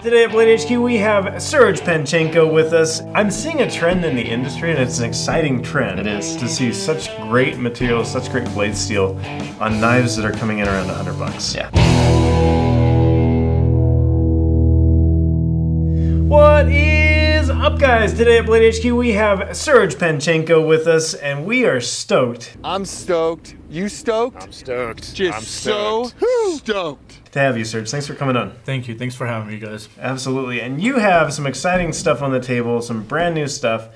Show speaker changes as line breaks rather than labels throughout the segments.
Today at Blade HQ we have Serge Panchenko with us. I'm seeing a trend in the industry, and it's an exciting trend.
It is.
To see such great materials, such great blade steel on knives that are coming in around $100.
Yeah.
What is up, guys? Today at Blade HQ we have Serge Panchenko with us, and we are stoked.
I'm stoked. You stoked?
I'm stoked.
Just
I'm stoked.
so stoked.
To have you, Serge. Thanks for coming on.
Thank you. Thanks for having me, guys.
Absolutely. And you have some exciting stuff on the table, some brand new stuff.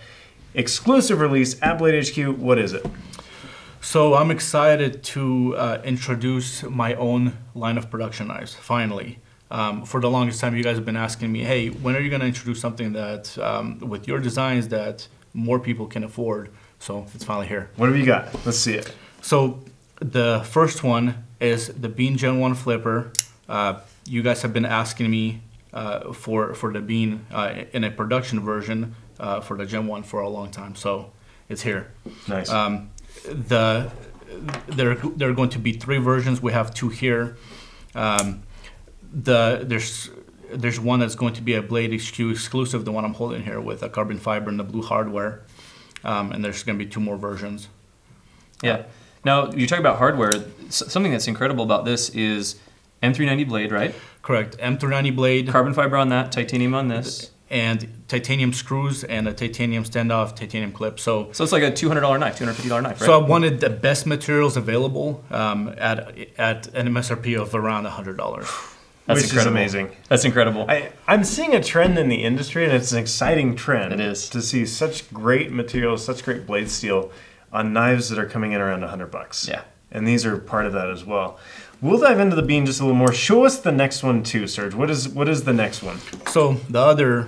Exclusive release at Blade HQ. What is it?
So I'm excited to introduce my own line of production knives, finally. For the longest time, you guys have been asking me, hey, when are you going to introduce something that, with your designs, that more people can afford? So it's finally here.
What have you got? Let's see it.
So the first one is the Bean Gen 1 flipper. You guys have been asking me for the Bean in a production version for the Gen 1 for a long time, so it's here.
Nice.
There are going to be 3 versions. We have 2 here. There's one that's going to be a Blade HQ exclusive, the one I'm holding here with a carbon fiber and the blue hardware, and there's going to be 2 more versions.
Yeah. Now, you talk about hardware. Something that's incredible about this is M390 blade, right?
Correct. M390 blade.
Carbon fiber on that, titanium on this.
And titanium screws and a titanium standoff, titanium clip. So
it's like a $200 knife, $250 knife, right?
So I wanted the best materials available at an MSRP of around $100.
That's
Which is amazing.
That's incredible.
I'm seeing a trend in the industry, and it's an exciting trend.
It is.
To see such great materials, such great blade steel on knives that are coming in around $100.
Yeah.
And these are part of that as well. We'll dive into the Bean just a little more. Show us the next one too, Serge. What is the next one?
So the other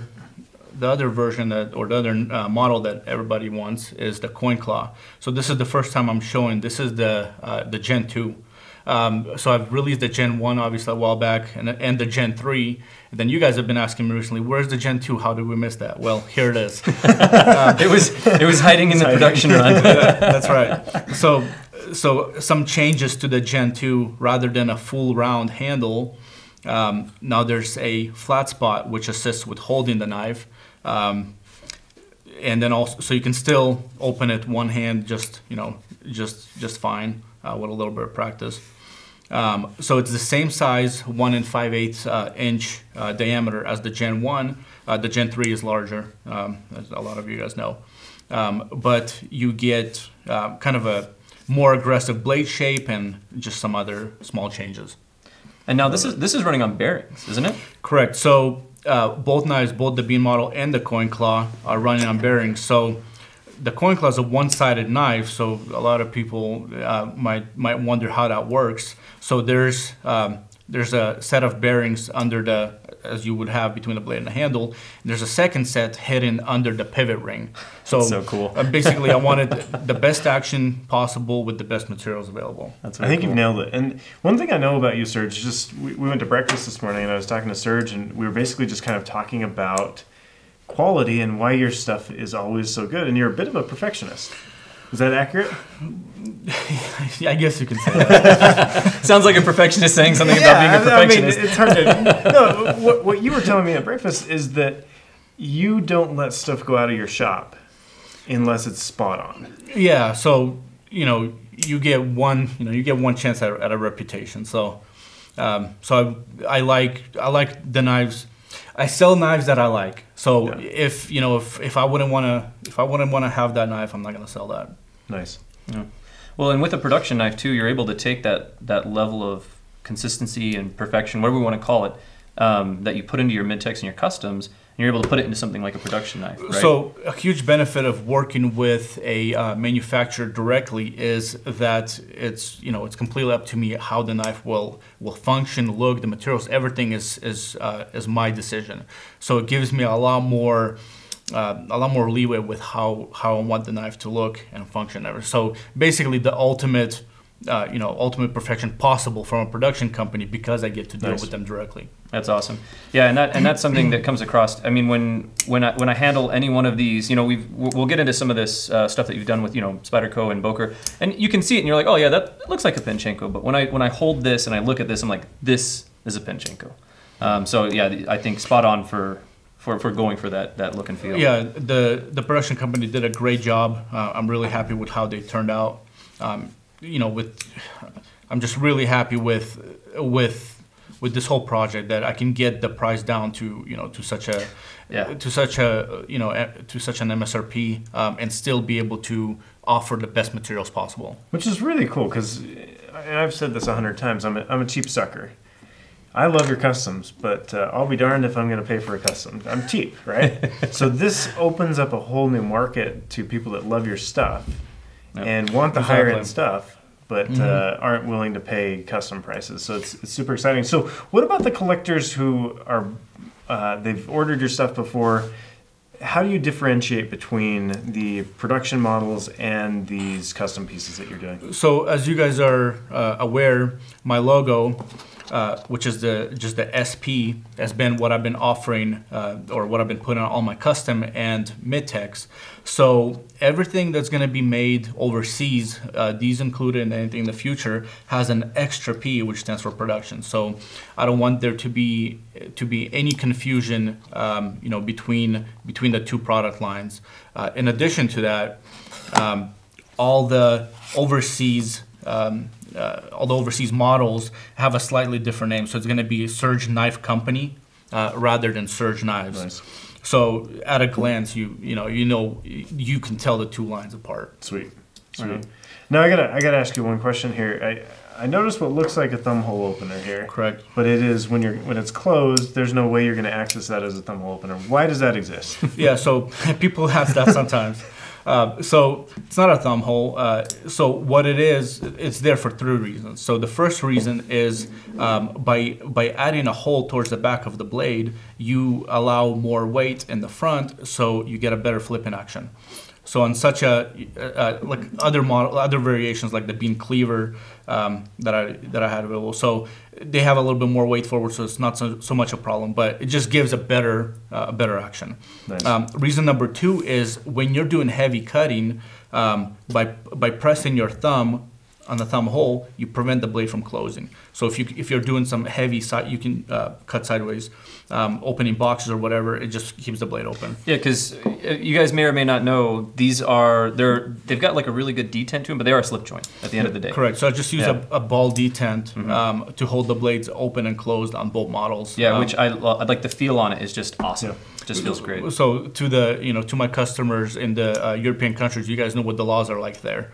version or the other model that everybody wants is the coin claw. So this is the first time I'm showing. This is the Gen 2. So I've released the Gen 1 obviously a while back, and the Gen 3. And then you guys have been asking me recently, where's the Gen 2? How did we miss that? Well, here it is.
It was hiding in the production run.
That's right. So some changes to the Gen 2. Rather than a full round handle, now there's a flat spot which assists with holding the knife. And then also, so you can still open it one hand just fine with a little bit of practice. So it's the same size, 1 5/8 inch diameter as the Gen 1. The Gen 3 is larger, as a lot of you guys know. But you get kind of a more aggressive blade shape and just some other small changes.
And now this is running on bearings, isn't it?
Correct. So both knives, both the Bean model and the coin claw, are running on bearings. So the coin claw is a one-sided knife, so a lot of people might wonder how that works. So there's a set of bearings under the, as you would have between the blade and the handle. And there's a second set hidden under the pivot ring.
So cool.
Basically, I wanted the best action possible with the best materials available.
I think you've nailed it. And one thing I know about you, Serge, just we went to breakfast this morning, and I was talking to Serge, and we were basically just kind of talking about quality and why your stuff is always so good. And you're a bit of a perfectionist. Is that accurate?
Yeah, I guess you can say that.
Sounds like a perfectionist saying something about being a perfectionist.
I mean, it's hard to... No, what you were telling me at breakfast is that you don't let stuff go out of your shop unless it's spot on.
Yeah, so you get one chance at a reputation. So I like the knives. I sell knives that I like. So yeah. if I wouldn't want to have that knife, I'm not going to sell that.
Nice.
Yeah. Well, and with a production knife too, you're able to take that level of consistency and perfection, whatever we want to call it, that you put into your mid-tex and your customs, and you're able to put it into something like a production knife, right?
So a huge benefit of working with a manufacturer directly is that it's completely up to me how the knife will function, look, the materials, everything is my decision. So it gives me a lot more leeway with how I want the knife to look and function. So basically, the ultimate perfection possible from a production company, because I get to deal with them directly.
That's awesome. Yeah, and that's something that comes across. I mean, when I handle any one of these, we'll get into some of this stuff that you've done with SPYDERCO and BOKER, and you can see it, and you're like, oh yeah, that looks like a Panchenko. But when I hold this and I look at this, I'm like, this is a Panchenko. So yeah, I think spot on for going for that look and feel.
Yeah, the production company did a great job. I'm really happy with how they turned out. You know, I'm just really happy with this whole project, that I can get the price down to, you know, to such an MSRP, and still be able to offer the best materials possible.
Which is really cool, because, and I've said this 100 times, I'm a cheap sucker. I love your customs, but I'll be darned if I'm going to pay for a custom. I'm cheap, right? So this opens up a whole new market to people that love your stuff and want the higher end stuff, but aren't willing to pay custom prices. So it's super exciting. So what about the collectors who are, they've ordered your stuff before? How do you differentiate between the production models and these custom pieces that you're doing?
So as you guys are aware, my logo, which is just the SP, has been what I've been offering, or what I've been putting on all my custom and mid-techs. So everything that's going to be made overseas, these included and anything in the future, has an extra P, which stands for production. So I don't want there to be any confusion, you know, between the two product lines. In addition to that, all the overseas models have a slightly different name. So it's going to be Surge Knife Company rather than Surge Knives. Nice. So at a glance, you can tell the two lines apart.
Sweet. Right. Now I gotta ask you one question here. I noticed what looks like a thumb hole opener here.
Correct.
But it is when it's closed, there's no way you're going to access that as a thumb hole opener. Why does that exist?
Yeah. So people ask that sometimes. So it's not a thumb hole. So what it is, it's there for 3 reasons. So the first reason is by adding a hole towards the back of the blade, you allow more weight in the front, so you get a better flipping action. So on such like other variations like the bean cleaver that I had available, so they have a little bit more weight forward, so it's not so much a problem, but it just gives a better action. Nice. Reason number 2 is when you're doing heavy cutting, by pressing your thumb on the thumb hole, you prevent the blade from closing. So if you're doing some heavy side, you can cut sideways, opening boxes or whatever. It just keeps the blade open.
Yeah, because you guys may or may not know, they've got like a really good detent to them, but they are a slip joint at the end of the day.
Correct. So I just use a ball detent to hold the blades open and closed on both models.
Yeah, which I like. The feel on it is just awesome. Yeah. It just feels great.
So to my customers in the European countries, you guys know what the laws are like there.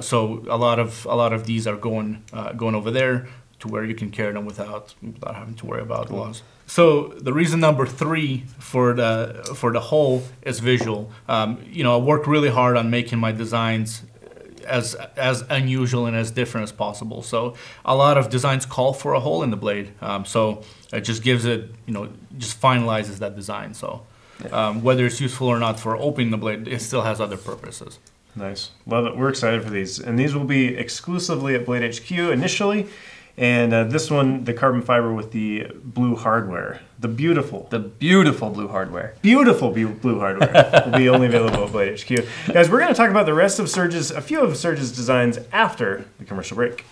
So a lot of these are going over there to where you can carry them without having to worry about laws. So the reason number 3 for the hole is visual. You know, I work really hard on making my designs as unusual and as different as possible. So a lot of designs call for a hole in the blade. So it just gives it, just finalizes that design. So whether it's useful or not for opening the blade, it still has other purposes.
Nice. Love it. We're excited for these. And these will be exclusively at Blade HQ initially. And this one, the carbon fiber with the blue hardware. The beautiful blue hardware. Beautiful blue hardware will be only available at Blade HQ. Guys, we're going to talk about the rest of a few of Surge's designs after the commercial break.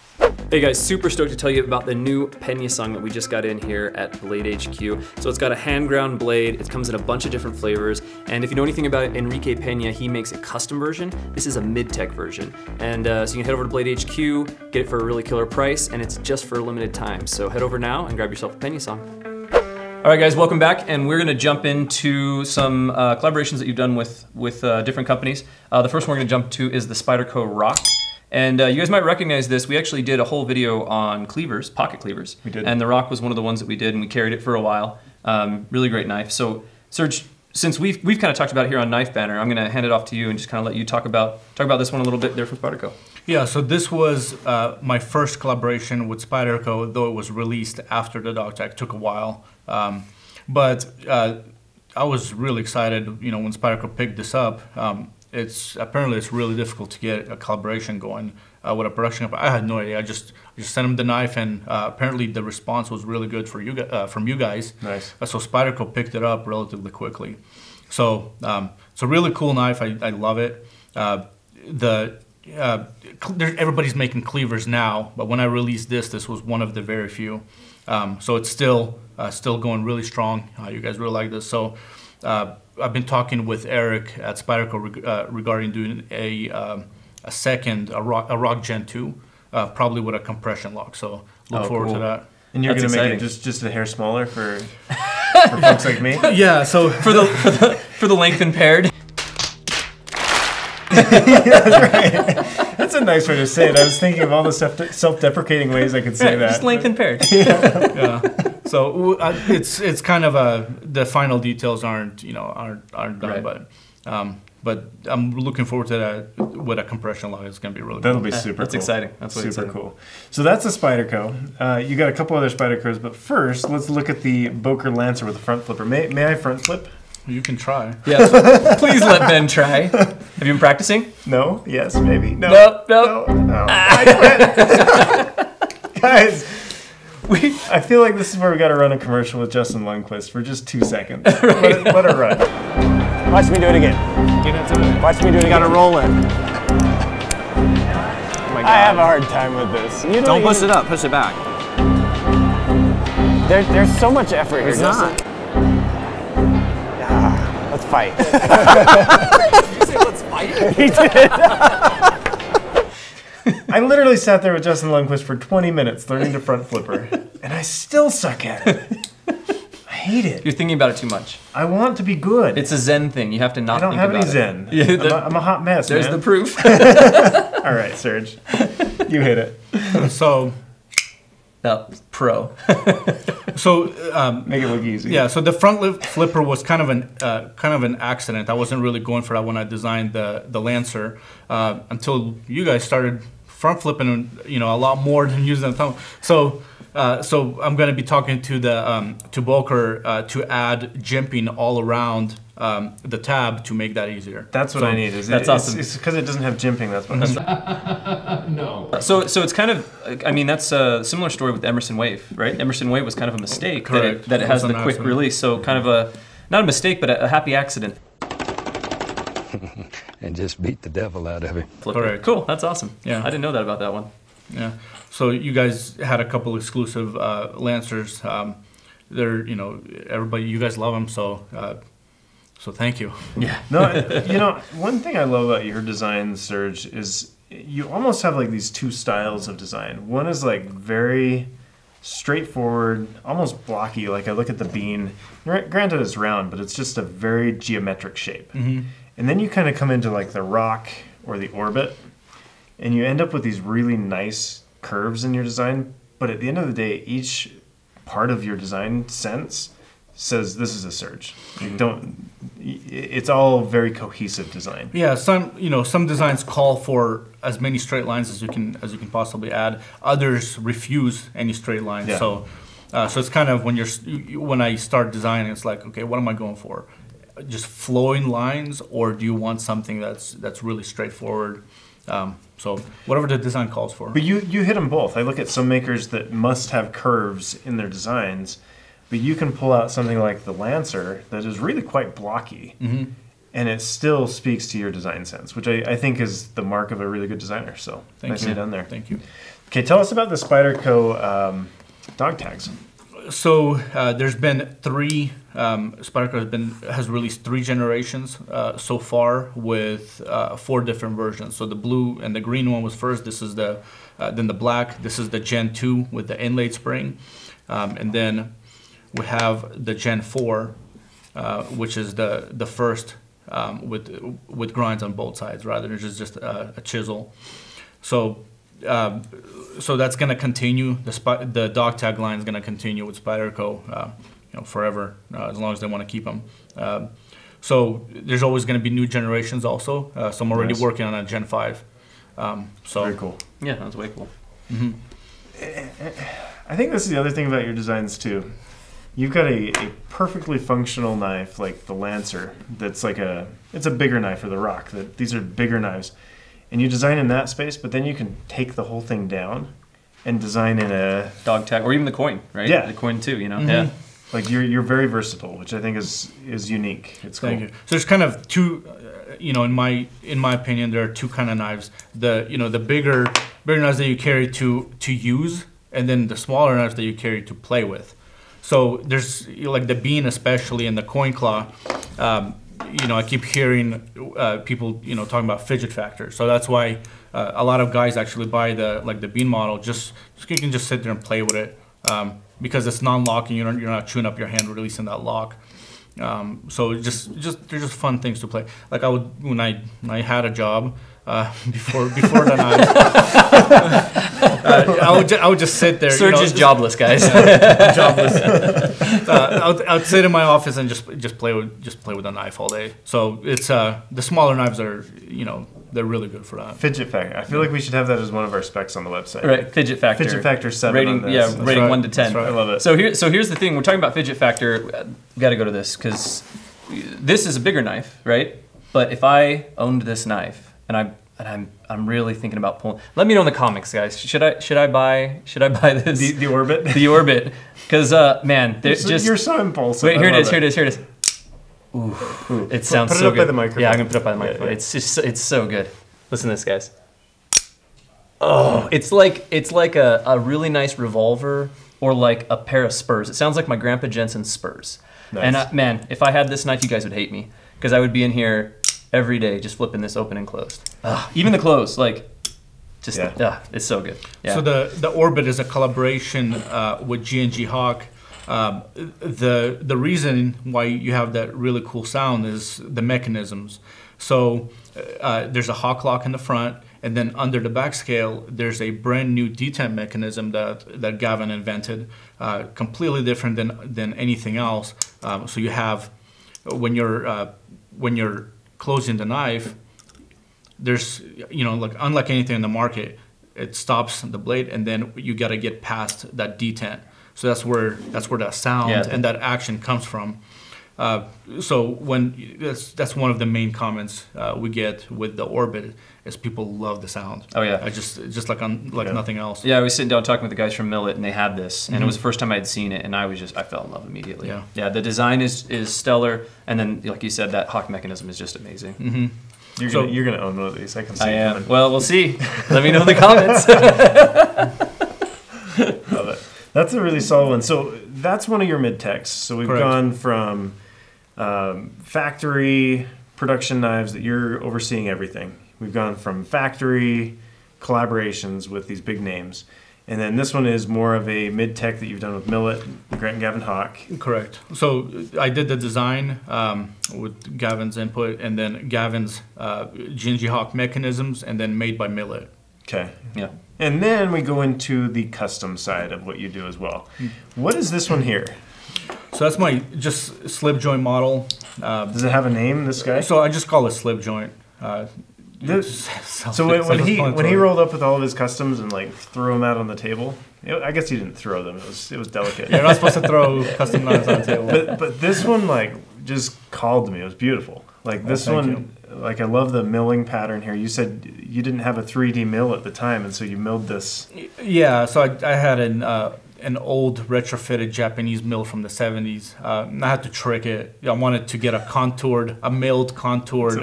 Hey guys, super stoked to tell you about the new Pena song that we just got in here at Blade HQ. So it's got a hand ground blade, it comes in a bunch of different flavors, and if you know anything about Enrique Pena, he makes a custom version. This is a mid-tech version. And so you can head over to Blade HQ, get it for a really killer price, and it's just for a limited time. So head over now and grab yourself a Pena song.
All right guys, welcome back, and we're gonna jump into some collaborations that you've done with different companies. The first one we're gonna jump to is the SPYDERCO Rock. And you guys might recognize this. We actually did a whole video on cleavers, pocket cleavers.
We did.
And the Rock was one of the ones that we did, and we carried it for a while. Really great knife. So Serge, since we've kind of talked about it here on Knife Banter, I'm gonna hand it off to you and just kind of let you talk about this one a little bit there from SPYDERCO.
Yeah, so this was my first collaboration with SPYDERCO, though it was released after the dog tag. Took a while. But I was really excited, when SPYDERCO picked this up. Apparently it's really difficult to get a collaboration going with a production company. I had no idea. I just sent them the knife, and apparently the response was really good from you guys.
Nice.
So SPYDERCO picked it up relatively quickly. So it's a really cool knife. I love it. everybody's making cleavers now, but when I released this was one of the very few. So it's still going really strong. You guys really like this. So I've been talking with Eric at SPYDERCO regarding doing a rock Gen 2, probably with a compression lock. So look forward to that.
And you're going to make it just a hair smaller for folks like me?
Yeah, so
for the length impaired.
That's right. That's a nice way to say it. I was thinking of all the self-deprecating ways I could say that.
Just length impaired.
Yeah. So it's kind of the final details aren't done, right. But I'm looking forward to that with a compression lock. It's going to be really
That'll
cool.
be super
That's
cool.
exciting. That's
super cool. So that's the SPYDERCO. You got a couple other SPYDERCOs, but first let's look at the BOKER Lancer with the front flipper. May I front flip?
You can try.
Yeah. Please let Ben try. Have you been practicing?
No? Yes? Maybe? No.
Nope.
No. I quit. Guys, I feel like this is where we got to run a commercial with Justin Lundquist for just 2 seconds. Right. Let her run.
Watch me do it again. Watch me do it again. Gotta roll it. Oh my God. I have a hard time with this. You
don't push it up, push it back.
There's so much effort here.
There's not.
Let's fight.
Did you say let's fight?
He did.
I literally sat there with Justin Lundquist for 20 minutes learning to front flipper, and I still suck at it. I hate it.
You're thinking about it too much.
I want to be good.
It's a Zen thing. You have to not think about it.
I don't have any Zen.
Yeah,
I'm a hot mess,
There's
man.
the proof.
All right, Serge. You hit it.
So...
pro.
So
make it look easy.
Yeah. So the front flipper was kind of an accident. I wasn't really going for that when I designed the Lancer until you guys started front flipping, a lot more than using the thumb. So I'm going to be talking to BOKER to add jimping all around the tab to make that easier.
That's what I need.
That's awesome.
It's because it doesn't have jimping. That's what.
No. So it's kind of, I mean, that's a similar story with Emerson Wave, right? Emerson Wave was kind of a mistake that it has the quick release. So kind of not a mistake, but a happy accident.
And just beat the devil out of him.
Correct.
Cool. That's awesome.
Yeah.
I didn't know that about that one.
Yeah. So you guys had a couple exclusive Lancers. They're, everybody, you guys love them. So thank you.
Yeah.
No, one thing I love about your design, Serge, is you almost have like these two styles of design. One is like very straightforward, almost blocky. Like I look at the bean. Granted, it's round, but it's just a very geometric shape.
Mm-hmm.
And then you kind of come into like the rock or the orbit, and you end up with these really nice curves in your design. But at the end of the day, each part of your design sense says this is a Serge. It's all very cohesive design.
Yeah, some designs call for as many straight lines as you can possibly add. Others refuse any straight lines.
Yeah.
So it's kind of when I start designing, it's like, okay, what am I going for? Just flowing lines, or do you want something that's really straightforward? So whatever the design calls for.
But you hit them both. I look at some makers that must have curves in their designs, but you can pull out something like the Lancer that is really quite blocky,
mm-hmm.
and it still speaks to your design sense, which I think is the mark of a really good designer. So nicely done there.
Thank you.
Okay, tell us about the SPYDERCO dog tags.
So there's been three. SPYDERCO has released 3 generations so far with 4 different versions. So the blue and the green one was first. This is then the black. This is the Gen 2 with the inlaid spring, and then we have the Gen 4, which is the first with grinds on both sides rather than just a chisel. So that's going to continue. The dog tag line is going to continue with SPYDERCO, forever, as long as they want to keep them. So there's always going to be new generations also. So I'm already working on a Gen 5.
Very cool.
Yeah, that's way cool.
Mm-hmm.
I think this is the other thing about your designs too. You've got a perfectly functional knife like the Lancer. That's like it's a bigger knife for the rock. These are bigger knives. And you design in that space, but then you can take the whole thing down and design in a
dog tag, or even the coin, right?
Yeah.
The coin too,
Mm-hmm.
Yeah.
Like you're very versatile, which I think is unique. It's cool.
Thank you. So there's kind of two, in my opinion, there are two kind of knives. The bigger knives that you carry to use, and then the smaller knives that you carry to play with. So there's like the bean, especially, and the coin claw. I keep hearing people talking about fidget factor. So that's why a lot of guys actually buy the bean model. Just you can just sit there and play with it because it's non-locking. You're not chewing up your hand releasing that lock. So they're just fun things to play. Like when I had a job before the knife, I would just sit there.
Serge is jobless, guys.
Jobless. I would sit in my office and just play with a knife all day. So it's the smaller knives are they're really good for that.
Fidget factor. I feel like we should have that as one of our specs on the website.
Right, fidget factor.
Fidget factor 7
rating,
on this.
yeah,
That's
rating
right.
1 to 10.
Right. I love it.
So here's the thing. We're talking about fidget factor. We got to go to this because this is a bigger knife, right? But if I owned this knife and I'm really thinking about pulling. Let me know in the comments, guys. Should I buy this?
The Orbit.
The Orbit, because man,
you're so impulsive.
Wait, here it is. Ooh, it sounds
put it
so
up
good.
by the microphone.
Yeah, I'm gonna put it up by the microphone.
Yeah.
It's so good. Listen to this, guys. Oh, it's like a really nice revolver or like a pair of spurs. It sounds like my Grandpa Jensen's spurs.
Nice.
And man, if I had this knife, you guys would hate me because I would be in here every day just flipping this open and closed. Even the close, it's so good. Yeah.
So the Orbit is a collaboration with G&G Hawk. The reason why you have that really cool sound is the mechanisms. So there's a Hawk lock in the front, and then under the back scale, there's a brand new detent mechanism that Gavin invented, completely different than anything else. So you have when you're closing the knife, there's unlike anything in the market, it stops the blade, and then you got to get past that detent. So that's where that sound and that action comes from. So that's one of the main comments we get with the Orbit is people love the sound.
Oh yeah,
just like nothing else.
Yeah, I was sitting down talking with the guys from Millet, and they had this, and it was the first time I'd seen it, and I fell in love immediately. Yeah. The design is stellar, and then like you said, that Hawk mechanism is just amazing.
Mm-hmm.
You're gonna own one of these. I can see.
I am. Well, we'll see. Let me know in the comments.
Love it. That's a really solid one. So that's one of your mid-techs. So we've gone from factory production knives that you're overseeing everything. We've gone from factory collaborations with these big names. And then this one is more of a mid-tech that you've done with Millet, Grant and Gavin Hawk.
Correct. So I did the design with Gavin's input, and then Gavin's G&G Hawk mechanisms, and then made by Millet.
Okay.
Yeah.
And then we go into the custom side of what you do as well. What is this one here?
So that's my just slip joint model.
Does it have a name, this guy?
So I just call it slip joint.
So when he rolled up with all of his customs and like threw them out on the table, I guess he didn't throw them. It was delicate.
You're not supposed to throw custom knives on the table.
But this one like just called to me. It was beautiful. Like this one, like I love the milling pattern here. You said you didn't have a 3D mill at the time, and so you milled this.
Yeah. So I had an old retrofitted Japanese mill from the 70s. I had to trick it. I wanted to get a milled contoured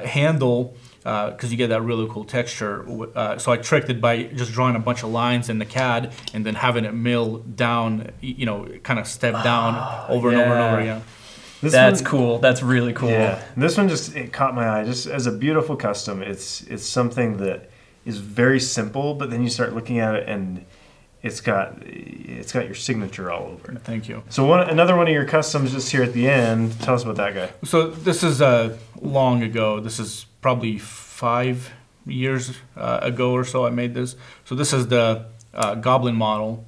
handle because you get that really cool texture. So I tricked it by just drawing a bunch of lines in the CAD and then having it mill down, kind of step down over and over and over again.
That's cool. That's really cool.
Yeah. This one it caught my eye just as a beautiful custom. It's something that is very simple, but then you start looking at it and it's got your signature all over it.
Thank you.
So another one of your customs just here at the end. Tell us about that guy.
So this is long ago. This is probably 5 years ago or so I made this. So this is the Goblin model.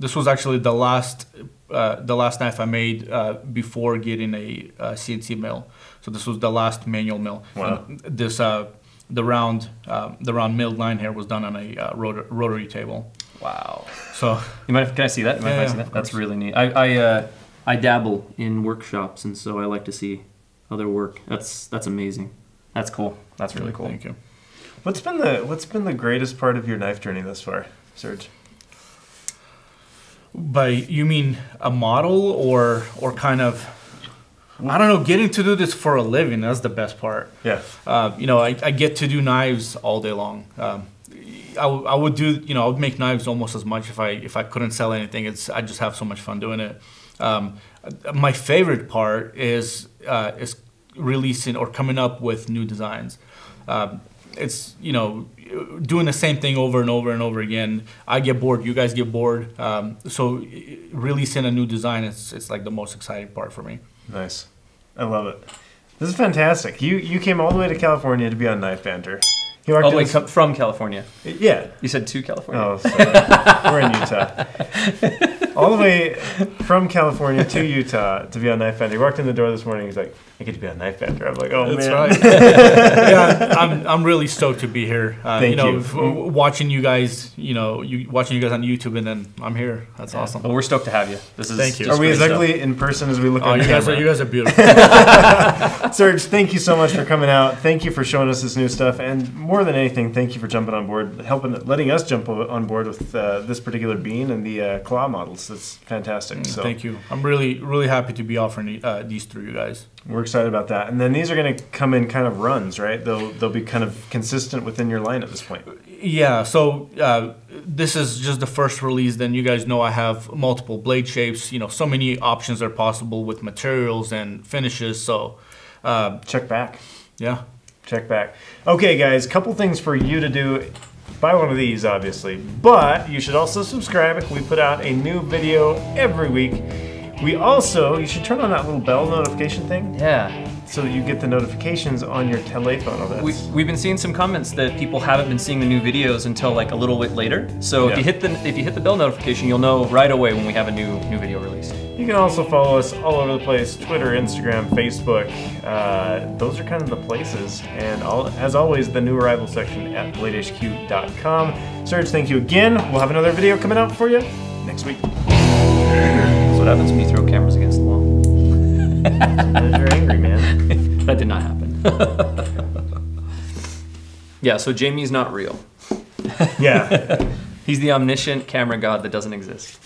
This was actually the last knife I made before getting a CNC mill. So this was the last manual mill.
Wow.
This the round milled line here was done on a rotary table.
Wow.
So
can I see that? That's really neat. I dabble in workshops, and so I like to see other work. That's amazing. That's cool. That's really cool.
Thank you.
What's been the greatest part of your knife journey thus far, Serge?
By you mean a model or kind of, I don't know, getting to do this for a living, that's the best part.
Yeah.
You know, I get to do knives all day long. I would do, you know, I would make knives almost as much if I couldn't sell anything. I just have so much fun doing it. My favorite part is releasing or coming up with new designs. It's, you know, doing the same thing over and over and over again. I get bored, you guys get bored. So releasing a new design, it's like the most exciting part for me.
Nice. I love it. This is fantastic. You came all the way to California to be on Knife Banter. You
All the way from California.
Yeah.
You said to California.
Oh, sorry. We're in Utah. All the way from California to Utah to be on Knife Banter. He walked in the door this morning. He's like, "I get to be on Knife Banter." I'm like, "Oh,
That's
man."
right. Yeah, I'm really stoked to be here.
Thank you.
Watching you guys, watching you guys on YouTube, and then I'm here. That's awesome.
Well, we're stoked to have you. This is
Thank you.
Are we as ugly in person as we look on camera?
You guys are beautiful.
Serge, thank you so much for coming out. Thank you for showing us this new stuff, and more than anything, thank you for jumping on board, letting us jump on board with this particular bean and the claw models. That's fantastic. So
Thank you. I'm really happy to be offering these through you guys.
we're excited about that. And then these are going to come in kind of runs, right? They'll be kind of consistent within your line at this point.
Yeah. So this is just the first release. Then you guys know I have multiple blade shapes. You know, so many options are possible with materials and finishes. So
Check back.
yeah.
Check back. Okay, guys, couple things for you to do. Buy one of these, obviously, but you should also subscribe. We put out a new video every week. You should turn on that little bell notification thing
Yeah.
so that you get the notifications on your telephone. Oh, that's...
We've been seeing some comments that people haven't been seeing the new videos until like a little bit later. So
Yeah.
if you hit the bell notification, you'll know right away when we have a new video released.
You can also follow us all over the place: Twitter, Instagram, Facebook. Those are kind of the places. And as always, the new arrival section at bladehq.com. Serge, thank you again. We'll have another video coming out for you next week.
That's what happens when you throw cameras against the wall.
You're angry, man.
That did not happen. Yeah, so Jamie's not real.
Yeah.
He's the omniscient camera god that doesn't exist.